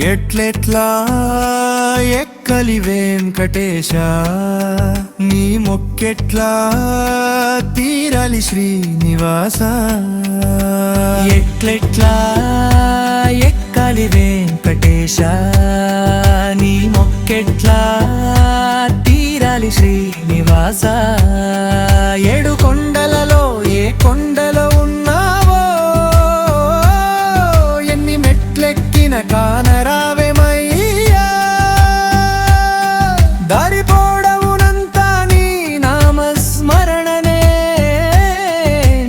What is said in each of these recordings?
ఎట్లెట్లా ఎక్కలి వెంకటేశ నీ మొక్కెట్లా తీరాలి శ్రీనివాస ఎట్లెట్లా ఎక్కాలి వెంకటేశ నీ మొక్కెట్లా తీరాలి శ్రీనివాస ఏడు కొండలలో ఏ కొండలో ఉన్నావో ఎన్ని మెట్లెక్కిన కానరావేమయ్యా దారి పొడవునంతా నీ నామస్మరణనే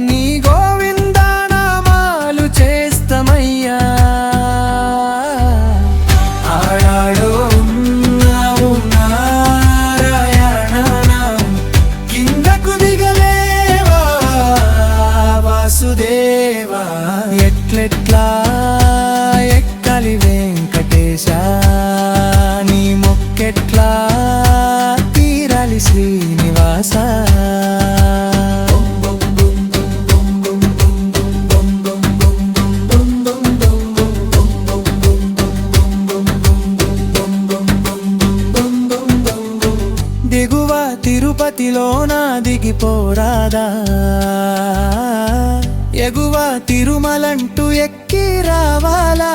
నీ గోవింద నామాలు చేస్తమయ్యా ఆడాడో ఉన్నావు నారాయణ కిందకు దిగలేవా వాసుదేవా ఎట్లెట్లా ఎక్కాలి వెంకటేశ నీ మొక్కెట్లా తీరాలి శ్రీనివాస దిగువ తిరుపతిలోన దిగిపోరాదా ఎగువ తిరుమలంటూ ఎక్కి రావాలా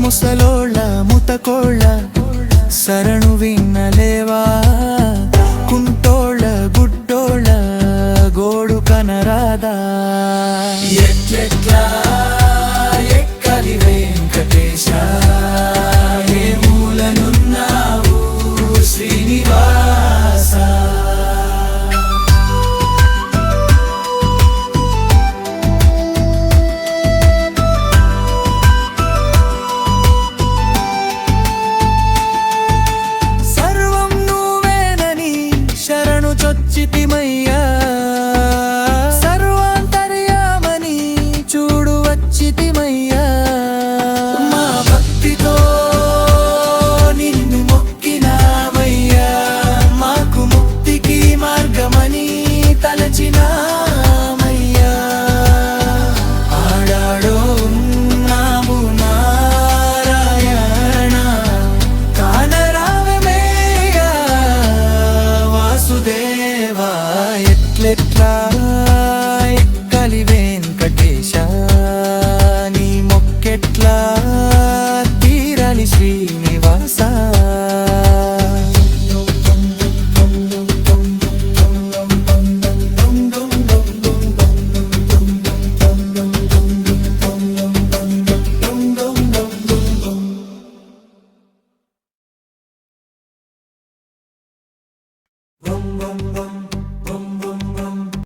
ముసలోళ్ళ ముతకోళ్ళ శరణు విన్నలేవా కుంటోళ్ళ గుడ్డోళ్ళ గోడు కనరాదా ఎట్లెట్లా ఎక్కలి వెంకటేశ ఏ మూలనున్నావు శ్రీనివాస సర్వం నువ్వేనని శరణు చొచ్చితిమయ్యా సర్వాంతర్యామని చూడు వచ్చితిమయ్యా మా భక్తితో నిన్ను మొక్కినామయ్యా మాకు ముక్తికి మార్గమని తలచినామయ్యా ఆడాడో ఉన్నాము నారాయణ కానరావేమయ్యా వాసుదేవా ఎట్లెట్లా ఎక్కాలి వెంకటేశ నీ మొక్కెట్లా తీరాలి శ్రీనివాస bum bum bum